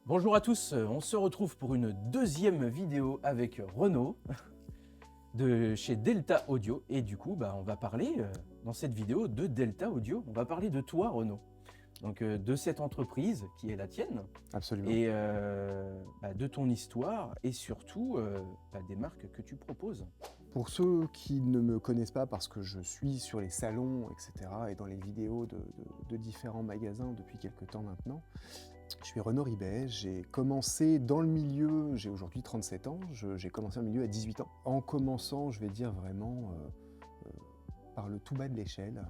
Bonjour à tous, on se retrouve pour une deuxième vidéo avec Renaud de chez Delta Audio et du coup on va parler dans cette vidéo de Delta Audio, on va parler de toi Renaud, donc de cette entreprise qui est la tienne. Absolument. Et de ton histoire et surtout des marques que tu proposes. Pour ceux qui ne me connaissent pas, parce que je suis sur les salons, etc., et dans les vidéos de différents magasins depuis quelques temps maintenant, je suis Renaud Ribet, j'ai commencé dans le milieu, j'ai aujourd'hui 37 ans, j'ai commencé dans le milieu à 18 ans. En commençant, je vais dire vraiment par le tout bas de l'échelle,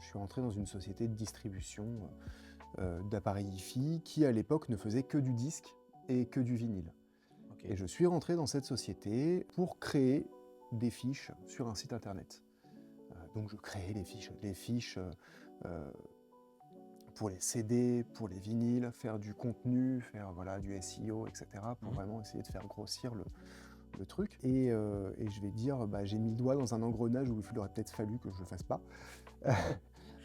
je suis rentré dans une société de distribution d'appareils hi-fi qui à l'époque ne faisait que du disque et que du vinyle. Okay. Et je suis rentré dans cette société pour créer des fiches sur un site internet. Donc je créais les fiches pour les CD, pour les vinyles, faire du contenu, faire du SEO, etc. pour vraiment essayer de faire grossir le truc. Et je vais dire, j'ai mis le doigt dans un engrenage où il aurait peut-être fallu que je le fasse pas.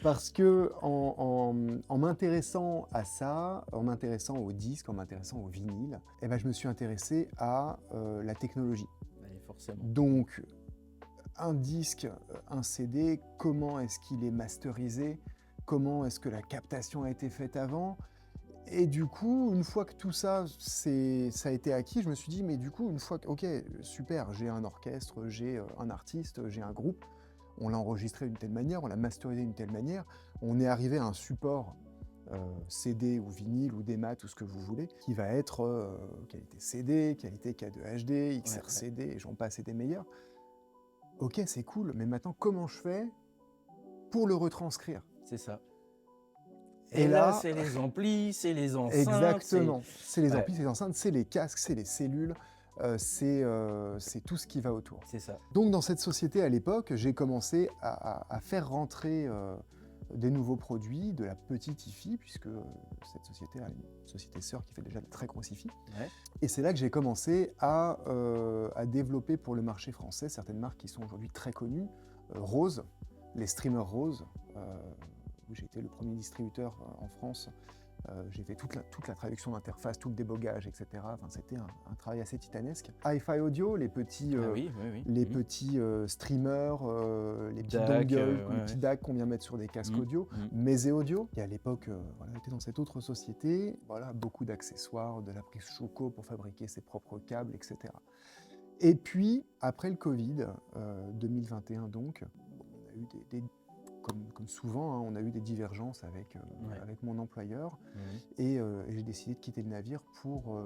Parce que en m'intéressant à ça, en m'intéressant aux disques, en m'intéressant au vinyle, je me suis intéressé à la technologie. Allez, forcément. Donc, un disque, un CD, comment est-ce qu'il est masterisé? Comment est-ce que la captation a été faite avant? Et du coup, une fois que tout ça, ça a été acquis, je me suis dit, mais du coup, une fois que, ok, super, j'ai un orchestre, j'ai un artiste, j'ai un groupe, on l'a enregistré d'une telle manière, on l'a masterisé d'une telle manière, on est arrivé à un support CD ou vinyle ou DMAT ou ce que vous voulez, qui va être qualité CD, qualité K2HD, XRCD, et j'en passe et des meilleurs. Ok, c'est cool, mais maintenant, comment je fais pour le retranscrire? C'est ça. Et là, c'est les amplis, c'est les enceintes. Exactement, c'est les amplis, c'est les enceintes, c'est les casques, c'est les cellules, c'est tout ce qui va autour. C'est ça. Donc dans cette société à l'époque, j'ai commencé à faire rentrer des nouveaux produits, de la petite hi-fi, puisque cette société a une société sœur qui fait déjà de très grosses hi-fi. Ouais. Et c'est là que j'ai commencé à développer pour le marché français certaines marques qui sont aujourd'hui très connues. Rose, les streamers Rose, où j'ai été le premier distributeur en France. J'ai fait toute la traduction d'interface, tout le débogage, etc. Enfin, c'était un travail assez titanesque. Hi-Fi Audio, les petits, petits streamers, les petits dongles, les petits DAC qu'on vient mettre sur des casques audio. Mese Audio, qui à l'époque était dans cette autre société. Voilà, beaucoup d'accessoires, de la prise Choco pour fabriquer ses propres câbles, etc. Et puis, après le Covid, 2021 donc, on a eu comme souvent, on a eu des divergences avec mon employeur et j'ai décidé de quitter le navire pour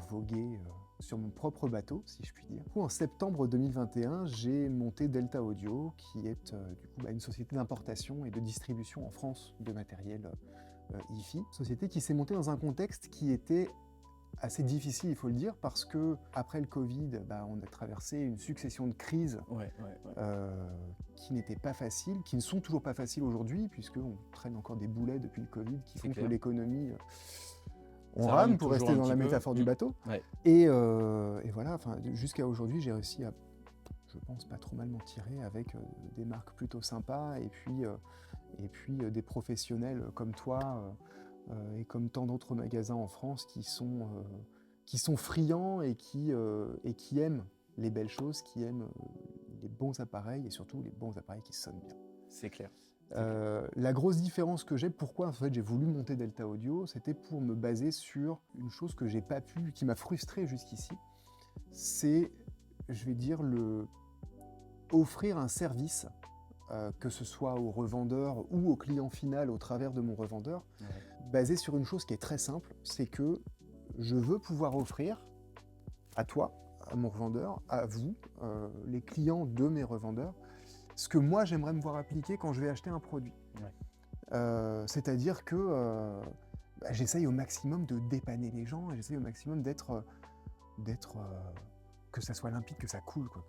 voguer sur mon propre bateau, si je puis dire. Du coup, en septembre 2021, j'ai monté Delta Audio, qui est une société d'importation et de distribution en France de matériel hi-fi. Société qui s'est montée dans un contexte qui était assez difficile, il faut le dire, parce que après le Covid, on a traversé une succession de crises qui n'étaient pas faciles, qui ne sont toujours pas faciles aujourd'hui, puisqu'on traîne encore des boulets depuis le Covid qui font que l'économie... on rame pour rester dans la métaphore du bateau. Ouais. Et voilà, jusqu'à aujourd'hui, j'ai réussi à, je pense, pas trop mal m'en tirer avec des marques plutôt sympas et puis des professionnels comme toi et comme tant d'autres magasins en France qui sont friands et qui aiment les belles choses, qui aiment les bons appareils et surtout les bons appareils qui sonnent bien. C'est clair. La grosse différence que j'ai, pourquoi en fait j'ai voulu monter Delta Audio, c'était pour me baser sur une chose que j'ai pas pu, qui m'a frustré jusqu'ici, c'est, je vais dire, offrir un service, que ce soit au revendeur ou au client final au travers de mon revendeur, basé sur une chose qui est très simple, c'est que je veux pouvoir offrir à toi, à mon revendeur, à vous, les clients de mes revendeurs, ce que moi j'aimerais me voir appliquer quand je vais acheter un produit. C'est-à-dire que j'essaye au maximum de dépanner les gens, et j'essaye au maximum d'être que ça soit limpide, que ça coule, quoi.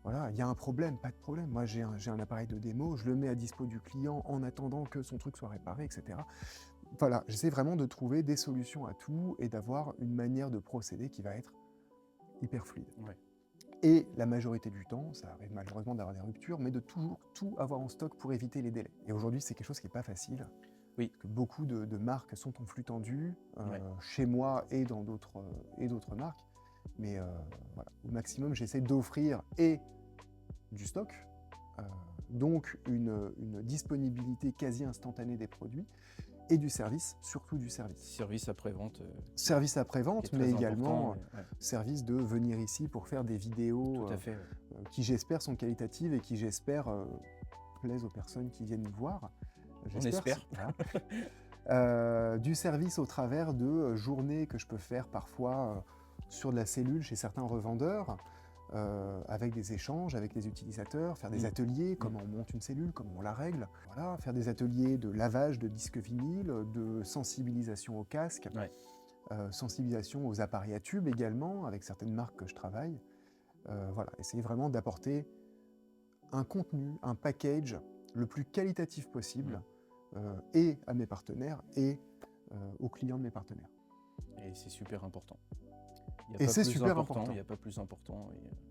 Voilà, il y a un problème, pas de problème. Moi j'ai un appareil de démo, je le mets à dispo du client en attendant que son truc soit réparé, etc. Voilà, j'essaie vraiment de trouver des solutions à tout et d'avoir une manière de procéder qui va être hyper fluide. Et la majorité du temps, ça arrive malheureusement d'avoir des ruptures, mais de toujours tout avoir en stock pour éviter les délais. Et aujourd'hui, c'est quelque chose qui n'est pas facile. Oui. Que beaucoup de marques sont en flux tendu, chez moi et dans d'autres marques. Mais voilà, au maximum, j'essaie d'offrir et du stock, donc une disponibilité quasi instantanée des produits, et du service, surtout du service. Service après-vente. Service après-vente, mais également ouais. service de venir ici pour faire des vidéos Tout à fait. qui, j'espère, sont qualitatives et qui, j'espère, plaisent aux personnes qui viennent nous voir. On espère. Voilà. Du service au travers de journées que je peux faire parfois sur de la cellule chez certains revendeurs, avec des échanges avec les utilisateurs, faire des ateliers, comment on monte une cellule, comment on la règle, voilà, faire des ateliers de lavage de disques vinyles, de sensibilisation au casque, sensibilisation aux appareils à tubes également, avec certaines marques que je travaille. Voilà, essayer vraiment d'apporter un contenu, un package le plus qualitatif possible, et à mes partenaires et aux clients de mes partenaires. Et c'est super important. Et c'est super important. Il n'y a pas plus important. Et,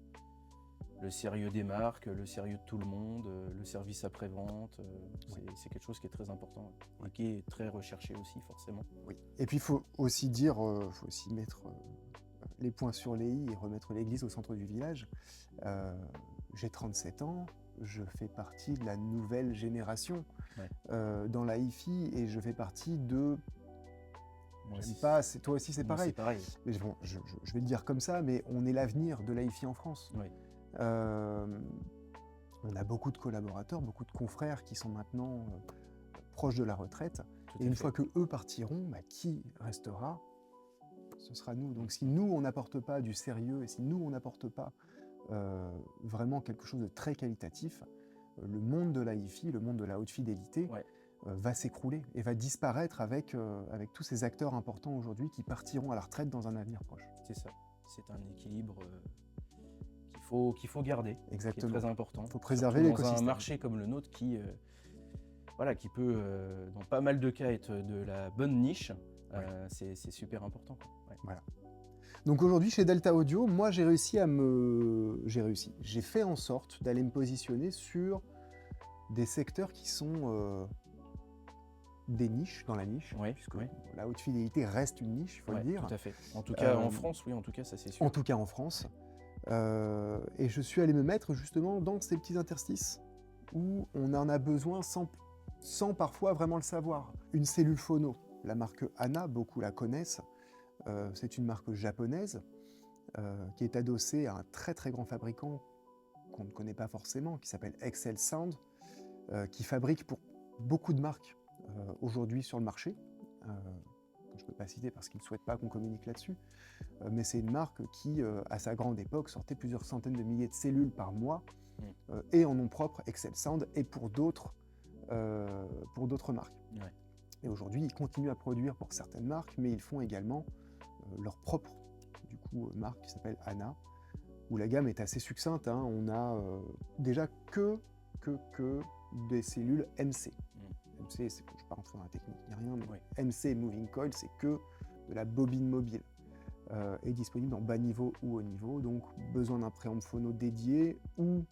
le sérieux des marques, le sérieux de tout le monde, le service après-vente, c'est quelque chose qui est très important et qui est très recherché aussi, forcément. Oui. Et puis il faut aussi dire, faut aussi mettre les points sur les i et remettre l'église au centre du village. J'ai 37 ans, je fais partie de la nouvelle génération dans la hi-fi et je fais partie de... J'aime pas, toi aussi c'est pareil. C'est pareil. Mais bon, je vais le dire comme ça, mais on est l'avenir de la hi-fi en France. Oui. On a beaucoup de collaborateurs, beaucoup de confrères qui sont maintenant proches de la retraite. Et une fois que eux partiront, qui restera? Ce sera nous. Donc si nous, on n'apporte pas du sérieux et si nous, on n'apporte pas vraiment quelque chose de très qualitatif, le monde de la hi-fi, le monde de la haute fidélité, va s'écrouler et va disparaître avec tous ces acteurs importants aujourd'hui qui partiront à la retraite dans un avenir proche. C'est ça. C'est un équilibre qu'il faut garder. Exactement. Qui est très important. Il faut préserver l'écosystème. Dans un marché comme le nôtre qui peut, dans pas mal de cas, être de la bonne niche, c'est super important. Voilà. Donc aujourd'hui, chez Delta Audio, moi j'ai fait en sorte d'aller me positionner sur des secteurs qui sont des niches dans la niche, puisque la haute fidélité reste une niche, il faut le dire. Tout à fait. En tout cas, en France, en tout cas, ça c'est sûr. En tout cas, en France. Et je suis allé me mettre justement dans ces petits interstices où on en a besoin sans parfois vraiment le savoir. Une cellule phono, la marque Anna, beaucoup la connaissent. C'est une marque japonaise qui est adossée à un très très grand fabricant qu'on ne connaît pas forcément, qui s'appelle Excel Sound, qui fabrique pour beaucoup de marques aujourd'hui sur le marché, que je ne peux pas citer parce qu'ils ne souhaitent pas qu'on communique là-dessus, mais c'est une marque qui, à sa grande époque, sortait plusieurs centaines de milliers de cellules par mois, et en nom propre Excel Sound, et pour d'autres marques. Et aujourd'hui, ils continuent à produire pour certaines marques, mais ils font également leur propre marque qui s'appelle Anna, où la gamme est assez succincte. On a déjà que des cellules MC. MC, je ne vais pas rentrer dans la technique ni rien, mais MC Moving Coil, c'est que de la bobine mobile. Est disponible en bas niveau ou haut niveau, donc besoin d'un préamp phono dédié ou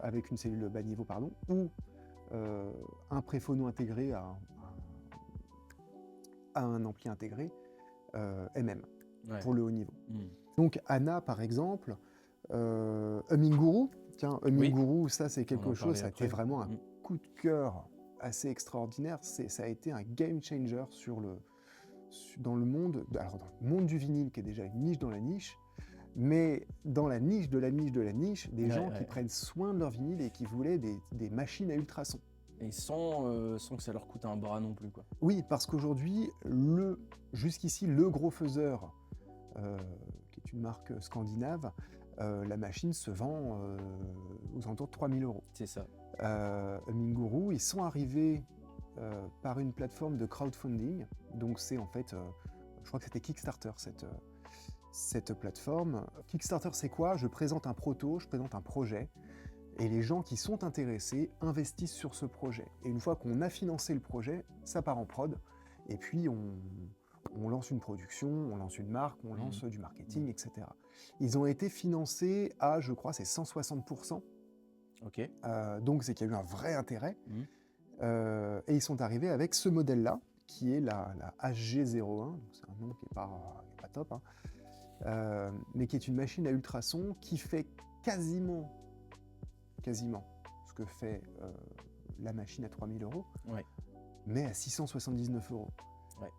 avec une cellule bas niveau, ou un pré-phono intégré à un ampli intégré MM pour le haut niveau. Donc Anna, par exemple, Humming Guru, Humming Guru, ça c'est quelque chose, ça a été vraiment un coup de cœur assez extraordinaire. Ça a été un game changer dans le monde du vinyle, qui est déjà une niche dans la niche, mais dans la niche de la niche de la niche, des gens qui prennent soin de leur vinyle et qui voulaient des machines à ultrasons. Et sans que ça leur coûte un bras non plus, quoi. Oui, parce qu'aujourd'hui, jusqu'ici, le gros faiseur, qui est une marque scandinave, la machine se vend aux alentours de 3 000 €. C'est ça. Humming Guru, ils sont arrivés par une plateforme de crowdfunding. Donc c'est en fait, je crois que c'était Kickstarter, cette plateforme. Kickstarter, c'est quoi? Je présente un proto, je présente un projet, et les gens qui sont intéressés investissent sur ce projet. Et une fois qu'on a financé le projet, ça part en prod, et puis on lance une production, on lance une marque, on lance du marketing, etc. Ils ont été financés à, je crois, c'est 160%. Ok. Donc c'est qu'il y a eu un vrai intérêt. Et ils sont arrivés avec ce modèle-là, qui est la HG01, donc c'est un nom qui n'est pas top, hein, mais qui est une machine à ultrasons qui fait quasiment ce que fait la machine à 3000 €, Ouais. mais à 679 €. Ouais.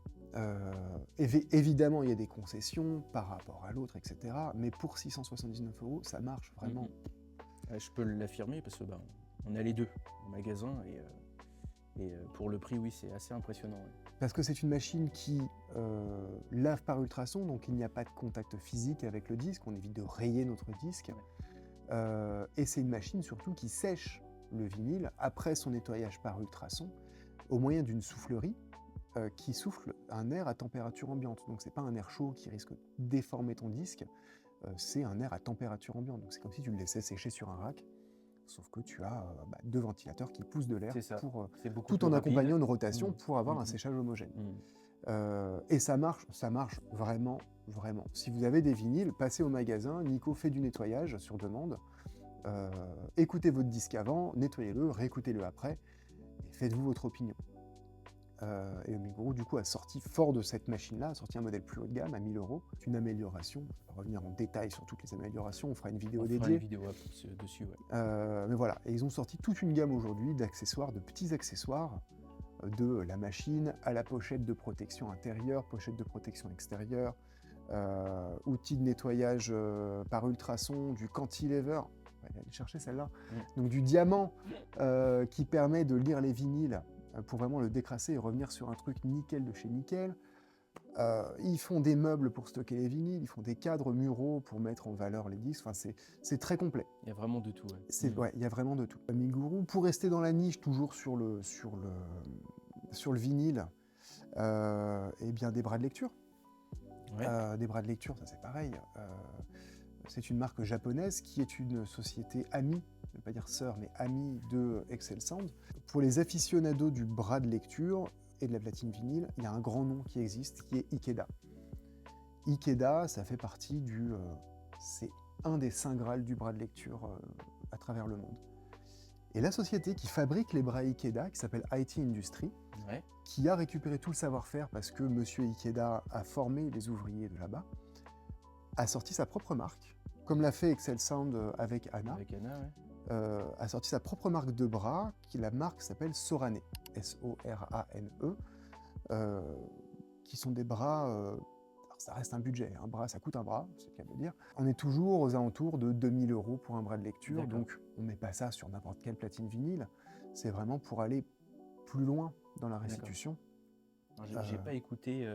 Évidemment, il y a des concessions par rapport à l'autre, etc. Mais pour 679 €, ça marche vraiment. Je peux l'affirmer parce que on a les deux au magasin et pour le prix, oui, c'est assez impressionnant. Ouais. Parce que c'est une machine qui lave par ultrasons, donc il n'y a pas de contact physique avec le disque, on évite de rayer notre disque. Et c'est une machine surtout qui sèche le vinyle après son nettoyage par ultrasons au moyen d'une soufflerie qui souffle un air à température ambiante. Donc c'est pas un air chaud qui risque de déformer ton disque, c'est un air à température ambiante. Donc c'est comme si tu le laissais sécher sur un rack, sauf que tu as deux ventilateurs qui poussent de l'air tout en accompagnant une rotation pour avoir un séchage homogène. Et ça marche vraiment. Si vous avez des vinyles, passez au magasin, Nico fait du nettoyage sur demande, écoutez votre disque avant, nettoyez-le, réécoutez-le après, et faites-vous votre opinion. Et Omiguru, du coup, a sorti, fort de cette machine-là, a sorti un modèle plus haut de gamme à 1000 €, une amélioration. On va revenir en détail sur toutes les améliorations, on fera une vidéo dédiée. On fera une vidéo dessus, ouais. Mais voilà, et ils ont sorti toute une gamme aujourd'hui d'accessoires, de petits accessoires, de la machine à la pochette de protection intérieure, pochette de protection extérieure, outils de nettoyage par ultrasons, du cantilever, on va aller chercher celle-là, donc du diamant qui permet de lire les vinyles pour vraiment le décrasser et revenir sur un truc nickel de chez Nickel. Ils font des meubles pour stocker les vinyles, ils font des cadres muraux pour mettre en valeur les disques, enfin, c'est très complet. Il y a vraiment de tout. Ouais, il y a vraiment de tout. Omiguru, pour rester dans la niche, toujours sur le vinyle, et bien des bras de lecture. Ouais. Des bras de lecture, ça c'est pareil. C'est une marque japonaise qui est une société amie, je ne vais pas dire sœur, mais amie de Excel Sound. Pour les aficionados du bras de lecture et de la platine vinyle, il y a un grand nom qui existe, qui est Ikeda. Ikeda, ça fait partie c'est un des saints graals du bras de lecture à travers le monde. Et la société qui fabrique les bras Ikeda, qui s'appelle IT Industry, qui a récupéré tout le savoir-faire parce que Monsieur Ikeda a formé les ouvriers de là-bas, a sorti sa propre marque, comme l'a fait Excel Sound avec Anna. A sorti sa propre marque de bras, la marque s'appelle Sorane, S-O-R-A-N-E, qui sont des bras, alors ça reste un budget, un bras, ça coûte un bras, c'est le cas de le dire. On est toujours aux alentours de 2000 € pour un bras de lecture, donc on ne met pas ça sur n'importe quelle platine vinyle, c'est vraiment pour aller plus loin dans la restitution. J'ai pas écouté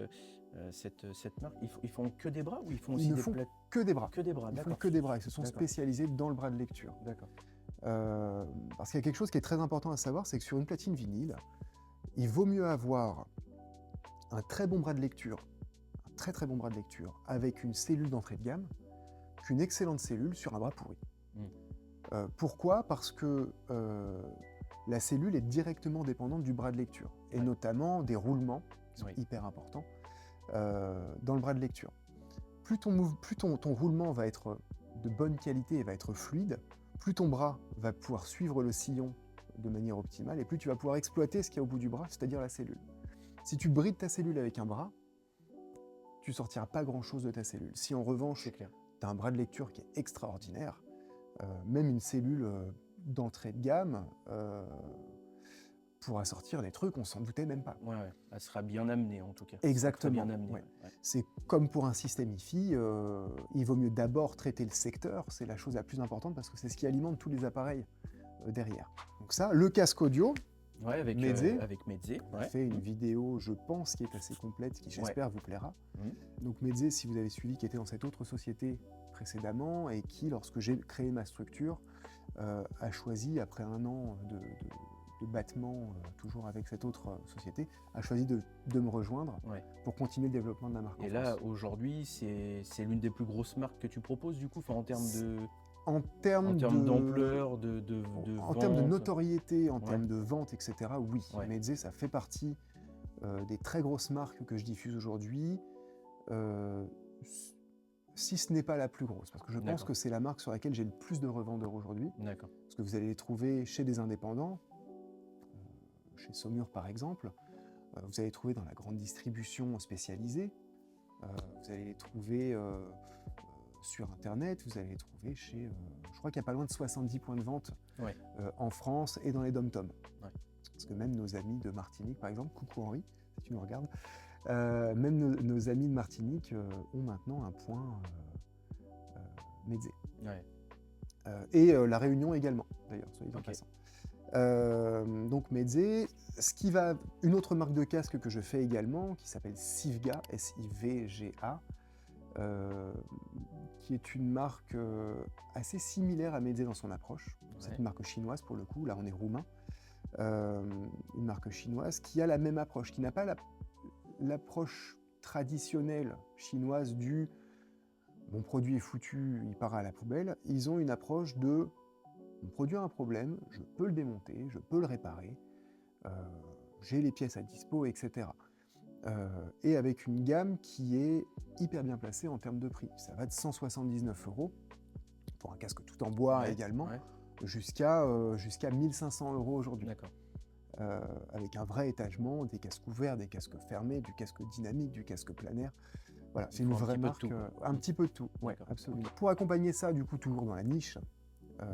cette marque. Ils font que des bras ou ils font aussi des plates? Que des bras. Que des bras, ils font que des bras, ils se sont spécialisés dans le bras de lecture. D'accord. Parce qu'il y a quelque chose qui est très important à savoir, c'est que sur une platine vinyle, il vaut mieux avoir un très bon bras de lecture, un très très bon bras de lecture, avec une cellule d'entrée de gamme, qu'une excellente cellule sur un bras pourri. Pourquoi? Parce que la cellule est directement dépendante du bras de lecture, et notamment des roulements, qui sont hyper importants, dans le bras de lecture. Plus ton roulement va être de bonne qualité et va être fluide, plus ton bras va pouvoir suivre le sillon de manière optimale, et plus tu vas pouvoir exploiter ce qu'il y a au bout du bras, c'est-à-dire la cellule. Si tu brides ta cellule avec un bras, tu sortiras pas grand-chose de ta cellule. Si en revanche, tu as un bras de lecture qui est extraordinaire, même une cellule d'entrée de gamme pourra sortir des trucs, on s'en doutait même pas. Elle sera bien amenée en tout cas. Exactement. C'est comme pour un système hi-fi, il vaut mieux d'abord traiter le secteur, c'est la chose la plus importante parce que c'est ce qui alimente tous les appareils derrière. Donc ça, le casque audio, avec Meze, on a fait une vidéo, je pense, qui est assez complète, qui j'espère vous plaira. Donc Meze, si vous avez suivi, qui était dans cette autre société précédemment et qui, lorsque j'ai créé ma structure, a choisi, après un an de battement, toujours avec cette autre société, a choisi de me rejoindre pour continuer le développement de la marque. Et là, aujourd'hui, c'est l'une des plus grosses marques que tu proposes, du coup, en termes de... En termes d'ampleur, de en vente. termes de notoriété, en termes de vente, etc., oui. Meze, ça fait partie des très grosses marques que je diffuse aujourd'hui, si ce n'est pas la plus grosse, parce que je pense que c'est la marque sur laquelle j'ai le plus de revendeurs aujourd'hui. Parce que vous allez les trouver chez des indépendants, chez Saumur par exemple, vous allez trouver dans la grande distribution spécialisée, vous allez les trouver sur Internet, vous allez les trouver chez, je crois qu'il n'y a pas loin de 70 points de vente en France et dans les dom-toms. Ouais. Parce que même nos amis de Martinique, par exemple, coucou Henri, si tu nous regardes, même nos amis de Martinique ont maintenant un point Medzé. Ouais. Et La Réunion également, d'ailleurs, soit dit en passant. Donc Medzé, une autre marque de casque que je fais également, qui s'appelle Sivga, S-I-V-G-A, qui est une marque assez similaire à Medzé dans son approche. C'est une marque chinoise pour le coup, là on est roumain. Une marque chinoise qui a la même approche, qui n'a pas l'approche traditionnelle chinoise du mon produit est foutu, il part à la poubelle. Ils ont une approche de mon produit a un problème, je peux le démonter, je peux le réparer, j'ai les pièces à dispo, etc. Et avec une gamme qui est hyper bien placée en termes de prix. Ça va de 179 € pour un casque tout en bois également, jusqu'à 1500 € aujourd'hui. D'accord. Avec un vrai étagement, des casques ouverts, des casques fermés, du casque dynamique, du casque planaire. Voilà, c'est une vraie marque. Un petit peu de tout, ouais, absolument. Okay. Pour accompagner ça, du coup, toujours dans la niche,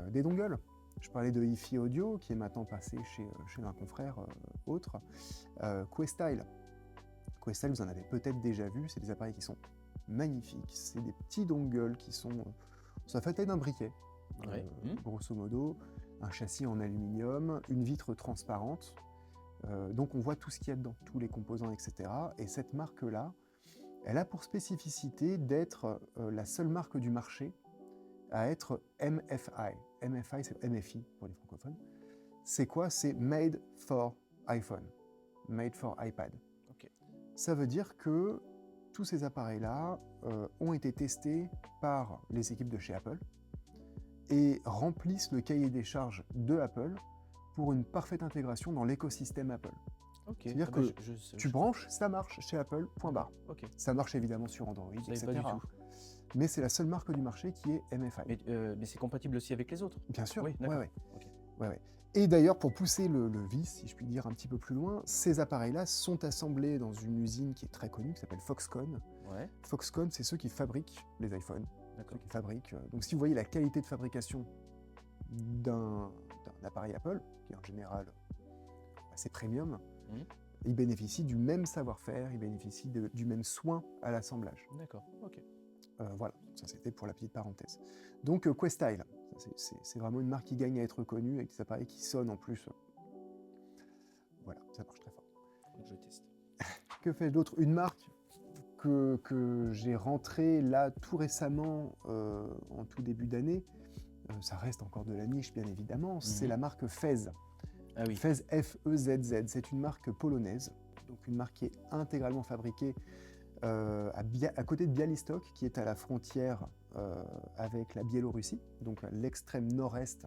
des dongles. Je parlais de Hi-Fi Audio, qui est maintenant passé chez un confrère autre. Questyle. Questyle, vous en avez peut-être déjà vu, c'est des appareils qui sont magnifiques. C'est des petits dongles qui sont... ça fait la taille d'un briquet, grosso modo. Un châssis en aluminium, une vitre transparente. Donc on voit tout ce qu'il y a dedans, tous les composants, etc. Et cette marque-là, elle a pour spécificité d'être la seule marque du marché à être MFI. MFI, c'est MFI pour les francophones. C'est quoi? C'est Made for iPhone, Made for iPad. Okay. Ça veut dire que tous ces appareils-là ont été testés par les équipes de chez Apple et remplissent le cahier des charges de Apple pour une parfaite intégration dans l'écosystème Apple. Okay. C'est-à-dire que tu branches, ça marche chez Apple, point barre. Okay. Ça marche évidemment sur Android, etc. Pas du tout. Mais c'est la seule marque du marché qui est MFI. Mais c'est compatible aussi avec les autres? Bien sûr, oui, ouais. Et d'ailleurs, pour pousser le vice, si je puis dire un petit peu plus loin, ces appareils-là sont assemblés dans une usine qui est très connue, qui s'appelle Foxconn. Ouais. Foxconn, c'est ceux qui fabriquent les iPhones. Ceux qui fabriquent. Donc si vous voyez la qualité de fabrication d'un appareil Apple, qui est en général assez premium, il bénéficie du même savoir-faire, il bénéficie du même soin à l'assemblage. D'accord, ok. Voilà, ça c'était pour la petite parenthèse. Donc Questyle, c'est vraiment une marque qui gagne à être connue, avec des appareils qui sonnent en plus. Voilà, ça marche très fort. Je teste. Que fais-je d'autre? Une marque que j'ai rentrée là tout récemment, en tout début d'année, ça reste encore de la niche bien évidemment, c'est la marque Fez. Ah oui. Fez, F-E-Z-Z, c'est une marque polonaise, donc une marque qui est intégralement fabriquée à côté de Białystok, qui est à la frontière avec la Biélorussie, donc à l'extrême nord-est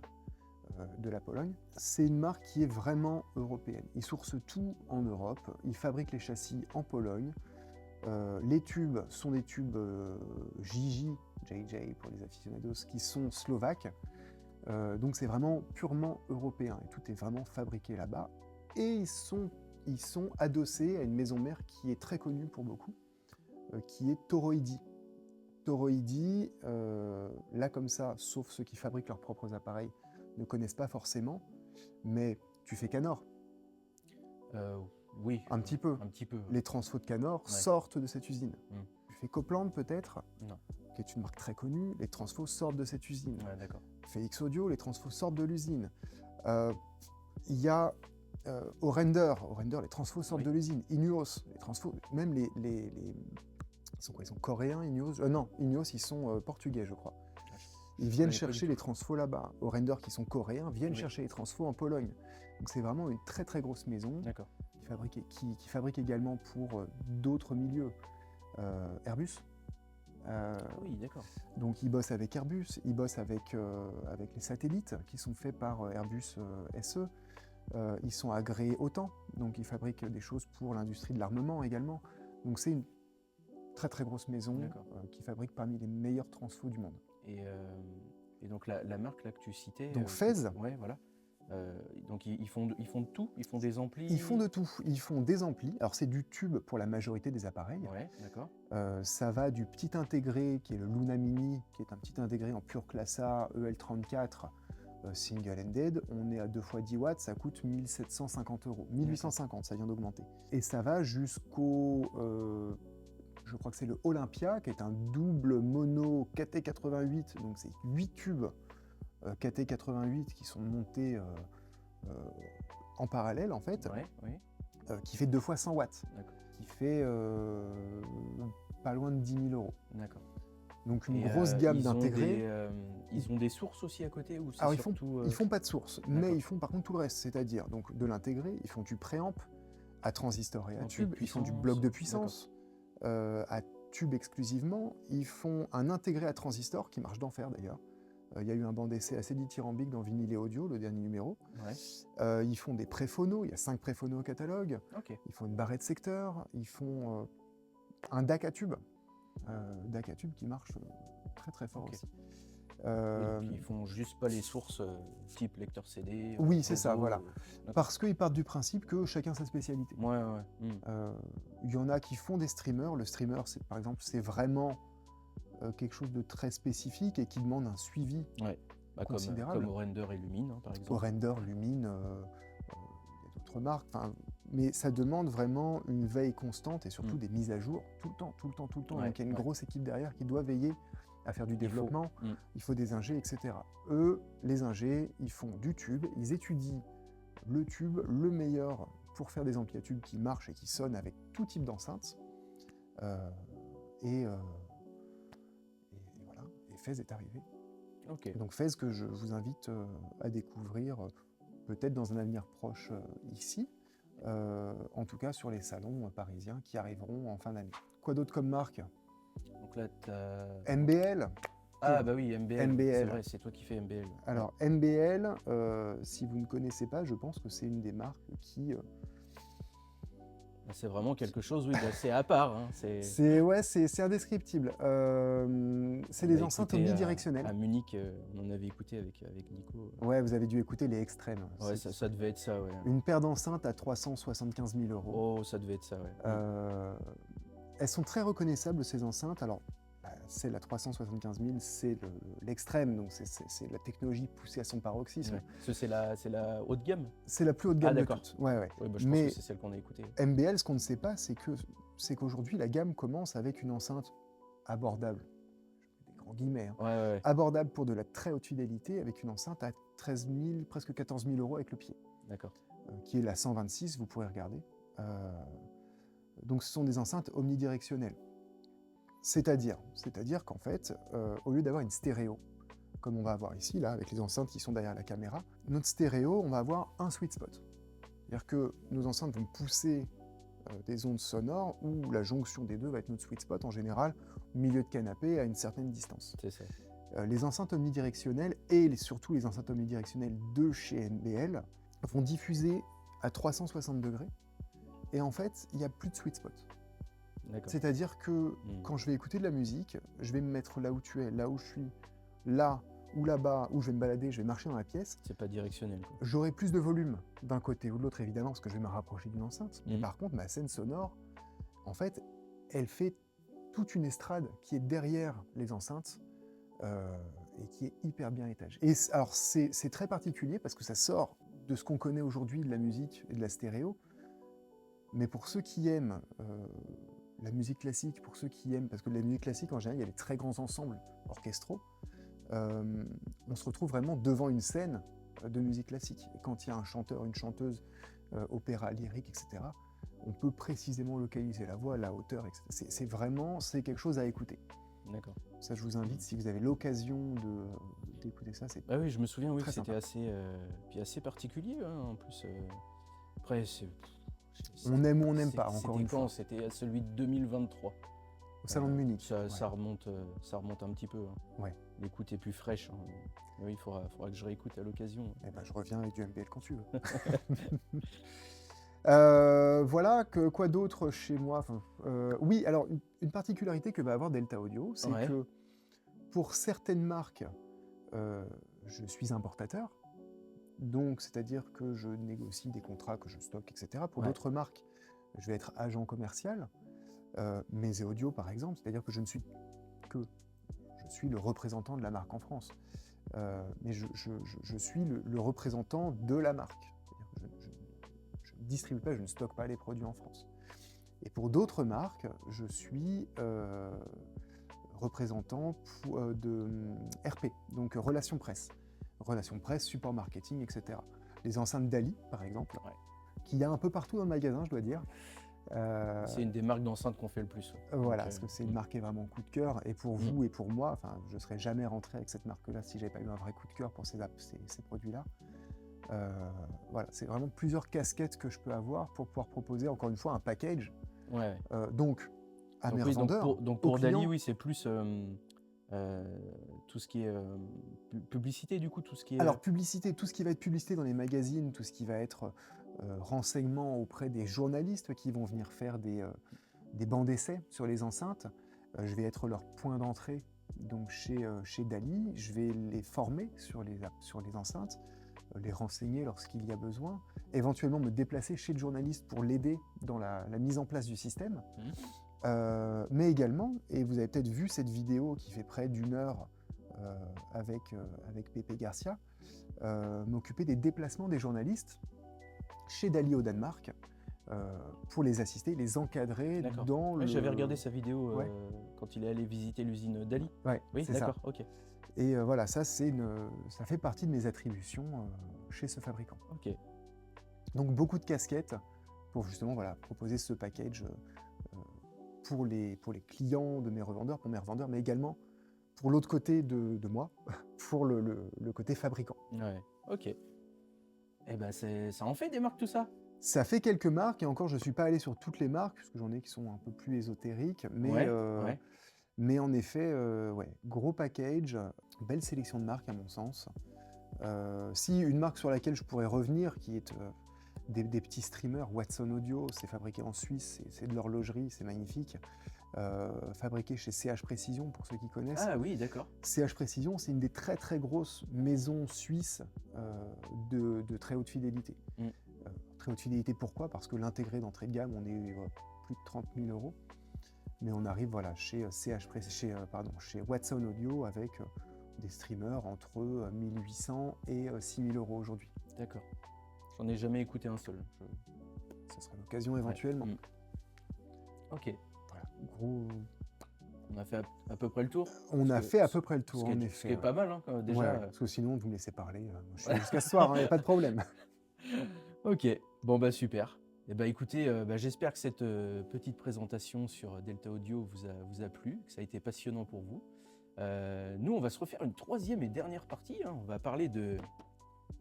de la Pologne. C'est une marque qui est vraiment européenne. Ils sourcent tout en Europe, ils fabriquent les châssis en Pologne. Les tubes sont des tubes JJ pour les aficionados, qui sont slovaques. Donc c'est vraiment purement européen et tout est vraiment fabriqué là-bas. Et ils sont adossés à une maison mère qui est très connue pour beaucoup, qui est Toroidi. Toroidi, là comme ça, sauf ceux qui fabriquent leurs propres appareils, ne connaissent pas forcément, mais tu fais Canor. Oui. Un petit peu. Les transfos de Canor sortent de cette usine. Tu fais Copland peut-être? Non. Qui est une marque très connue, les transfos sortent de cette usine. Ouais, d'accord. FX Audio, les transfos sortent de l'usine. Il y a Orender, les transfos sortent de l'usine. Ineos, les transfos, même les ils sont quoi? Ils sont coréens, Ineos? Non, Ineos, ils sont portugais, je crois. Ils viennent chercher les transfos là-bas. Orender, qui sont coréens, viennent chercher les transfos en Pologne. Donc c'est vraiment une très très grosse maison qui fabrique également pour d'autres milieux. Airbus. Oui, d'accord. Donc ils bossent avec Airbus, ils bossent avec les satellites qui sont faits par Airbus SE. Ils sont agréés OTAN, donc ils fabriquent des choses pour l'industrie de l'armement également. Donc c'est une très très grosse maison qui fabrique parmi les meilleurs transfos du monde. Et donc la marque là que tu citais... Donc Fez, ouais, voilà. Donc ils font de tout, ils font des amplis. Ils font de tout. Ils font des amplis. Alors c'est du tube pour la majorité des appareils. Ouais, d'accord. Ça va du petit intégré qui est le Luna Mini, qui est un petit intégré en pure classe A EL34 single-ended. On est à 2 x 10 watts, ça coûte 1750 €. 1850, ça vient d'augmenter. Et ça va jusqu'au, je crois que c'est le Olympia, qui est un double mono KT88, donc c'est 8 tubes KT88 qui sont montés en parallèle en fait, Ouais, oui. qui fait 2 x 100 watts, D'accord. qui fait pas loin de 10 000 €. D'accord. Donc une Et, grosse gamme d'intégrés. Ils ont des sources aussi à côté ou c'est Alors surtout, ils font pas de source, mais D'accord. ils font par contre tout le reste, c'est-à-dire donc de l'intégré, ils font du préamp à transistor et à Ampli de tube, ils font du puissance, bloc de puissance à tube exclusivement, ils font un intégré à transistor qui marche d'enfer d'ailleurs. Il y a eu un banc d'essai assez dithyrambique dans Vinyle et Audio, le dernier numéro. Ouais. Ils font des préphonos, il y a 5 préphonos au catalogue. Ok. Ils font une barrette secteur, ils font un DAC à tube. DAC à tube qui marche très très fort Ok. aussi. Oui, donc ils font juste pas les sources type lecteur CD. Oui, c'est ça, réseau, voilà. d'accord. Parce qu'ils partent du principe que chacun sa spécialité. Ouais, ouais. Il y en a qui font des streamers. Le streamer, par exemple, c'est vraiment quelque chose de très spécifique et qui demande un suivi Ouais. Bah, considérable. comme Render et Lumine, hein, par exemple. Render, Lumine, il y a d'autres marques. Mais ça demande vraiment une veille constante et surtout des mises à jour tout le temps. Ouais, Donc il y a une ouais. grosse équipe derrière qui doit veiller à faire du développement. Mm. Il faut des ingés, etc. Eux, les ingés, ils font du tube, ils étudient le tube, le meilleur pour faire des amplis à tube qui marchent et qui sonnent avec tout type d'enceinte. Et voilà, et Fez est arrivé. Ok. Donc Fez que je vous invite à découvrir peut-être dans un avenir proche ici, en tout cas sur les salons parisiens qui arriveront en fin d'année. Quoi d'autre comme marque? Donc là, t'as... MBL. Ah bah oui, MBL. MBL. C'est vrai, c'est toi qui fais MBL. Alors MBL, si vous ne connaissez pas, je pense que c'est une des marques qui... C'est vraiment quelque chose, oui, d'assez à part. Hein. C'est indescriptible. C'est des enceintes omnidirectionnelles. À Munich, on en avait écouté avec Nico. Ouais, vous avez dû écouter les extrêmes. Ouais, ça devait être ça, ouais. Une paire d'enceintes à 375 000 €. Oh, ça devait être ça, ouais. Elles sont très reconnaissables, ces enceintes. Alors, c'est la 375 000, c'est l'extrême, donc c'est la technologie poussée à son paroxysme. Ouais. C'est la haute gamme. C'est la plus haute gamme de d'accord. toutes. Ouais, ouais. Ouais, bah, je pense que c'est celle qu'on a écoutée. MBL, ce qu'on ne sait pas, c'est qu'aujourd'hui, la gamme commence avec une enceinte abordable. Des grands guillemets. Hein. Ouais. Abordable pour de la très haute fidélité, avec une enceinte à 13 000, presque 14 000 € avec le pied. D'accord. Qui est la 126, vous pourrez regarder. Donc ce sont des enceintes omnidirectionnelles. C'est-à-dire qu'en fait, au lieu d'avoir une stéréo, comme on va avoir ici, là, avec les enceintes qui sont derrière la caméra, notre stéréo, on va avoir un sweet spot. C'est-à-dire que nos enceintes vont pousser des ondes sonores où la jonction des deux va être notre sweet spot, en général, au milieu de canapé, à une certaine distance. C'est ça. Les enceintes omnidirectionnelles, et surtout les enceintes omnidirectionnelles de chez MBL, vont diffuser à 360 degrés, et en fait, il n'y a plus de sweet spot. C'est-à-dire que quand je vais écouter de la musique, je vais me mettre là où tu es, là où je suis, là ou là-bas, où je vais me balader, je vais marcher dans la pièce. C'est pas directionnel. J'aurai plus de volume d'un côté ou de l'autre, évidemment, parce que je vais me rapprocher d'une enceinte. Mais par contre, ma scène sonore, en fait, elle fait toute une estrade qui est derrière les enceintes et qui est hyper bien étagée. Et alors, c'est très particulier parce que ça sort de ce qu'on connaît aujourd'hui de la musique et de la stéréo. Mais pour ceux qui aiment la musique classique, pour ceux qui aiment, parce que la musique classique, en général, il y a des très grands ensembles orchestraux, on se retrouve vraiment devant une scène de musique classique. Et quand il y a un chanteur, une chanteuse, opéra, lyrique, etc., on peut précisément localiser la voix, la hauteur, etc. C'est quelque chose à écouter. D'accord. Ça, je vous invite, si vous avez l'occasion d'écouter ça, c'est Ah oui, je me souviens, oui, très c'était assez particulier, hein, en plus. Après, on aime ou on n'aime pas, encore une fois. C'était celui de 2023. Au salon de Munich. Ça remonte un petit peu. Hein. Ouais. L'écoute est plus fraîche. Hein. Oui, il faudra que je réécoute à l'occasion. Eh ben, je reviens avec du MBL quand tu veux. Voilà, quoi d'autre chez moi oui, alors une particularité que va avoir Delta Audio, c'est que pour certaines marques, je suis importateur. donc c'est-à-dire que je négocie des contrats que je stocke, etc. Pour Ouais. d'autres marques, je vais être agent commercial, mais Audio par exemple, c'est-à-dire que je ne suis que je suis le représentant de la marque en France. Mais je suis le représentant de la marque. C'est-à-dire que je ne distribue pas, je ne stocke pas les produits en France. Et pour d'autres marques, je suis représentant de RP, donc relations presse, support marketing, etc. Les enceintes Dali, par exemple, Ouais. qu'il y a un peu partout dans le magasin, je dois dire. C'est une des marques d'enceintes qu'on fait le plus. Voilà, Donc, parce que c'est une marque qui est vraiment coup de cœur, et pour vous et pour moi, enfin, je ne serais jamais rentré avec cette marque-là si j'avais pas eu un vrai coup de cœur pour ces produits-là. Voilà, c'est vraiment plusieurs casquettes que je peux avoir pour pouvoir proposer, encore une fois, un package. Ouais. Donc, à mes Donc, oui, revendeurs, donc aux pour Dali, clients. oui, c'est plus tout ce qui est publicité, du coup, tout ce qui est. Alors, publicité, tout ce qui va être publicité dans les magazines, tout ce qui va être renseignement auprès des journalistes qui vont venir faire des bancs d'essai sur les enceintes. Je vais être leur point d'entrée donc chez Dali. Je vais les former sur les enceintes, les renseigner lorsqu'il y a besoin, éventuellement me déplacer chez le journaliste pour l'aider dans la mise en place du système. Mais également, et vous avez peut-être vu cette vidéo qui fait près d'1 heure avec Pépé Garcia, m'occuper des déplacements des journalistes chez Dali au Danemark pour les assister, les encadrer D'accord. dans Ouais, j'avais regardé sa vidéo Ouais. quand il est allé visiter l'usine Dali. Ouais, Oui, c'est ça. d'accord, ok. Et voilà, ça fait partie de mes attributions chez ce fabricant. Ok. Donc beaucoup de casquettes pour justement voilà, proposer ce package pour les clients de mes revendeurs, mais également pour l'autre côté de moi, pour le côté fabricant. Ouais, ok. Eh ben, ça en fait des marques tout ça. Ça fait quelques marques, et encore je ne suis pas allé sur toutes les marques, parce que j'en ai qui sont un peu plus ésotériques, mais, Ouais. mais en effet, ouais, gros package, belle sélection de marques à mon sens. Si une marque sur laquelle je pourrais revenir, qui est des petits streamers, Watson Audio, c'est fabriqué en Suisse, c'est de l'horlogerie, c'est magnifique. Fabriqué chez CH Précision, pour ceux qui connaissent. Ah oui, d'accord. CH Précision, c'est une des très très grosses maisons suisses de très haute fidélité. Très haute fidélité, pourquoi? Parce que l'intégré d'entrée de gamme, on est plus de 30 000 €. Mais on arrive voilà, chez Watson Audio avec des streamers entre 1 800 et 6 000 € aujourd'hui. D'accord. J'en ai jamais écouté un seul. Ça serait l'occasion éventuellement. Ouais. Ok. Voilà, gros. On a fait à peu près le tour. On a fait à peu près le tour, en effet. Ce qui est pas mal, hein, déjà. Ouais, parce que sinon, vous me laissez parler. Moi, je suis jusqu'à ce soir, il n'y a pas de problème. Ok, bon bah super. Et bah écoutez, j'espère que cette petite présentation sur Delta Audio vous a plu, que ça a été passionnant pour vous. Nous, on va se refaire une troisième et dernière partie. Hein. On va parler de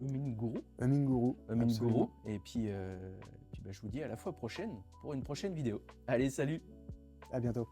Humming Guru. Humming Guru. Et puis, je vous dis à la fois prochaine pour une prochaine vidéo. Allez, salut! À bientôt.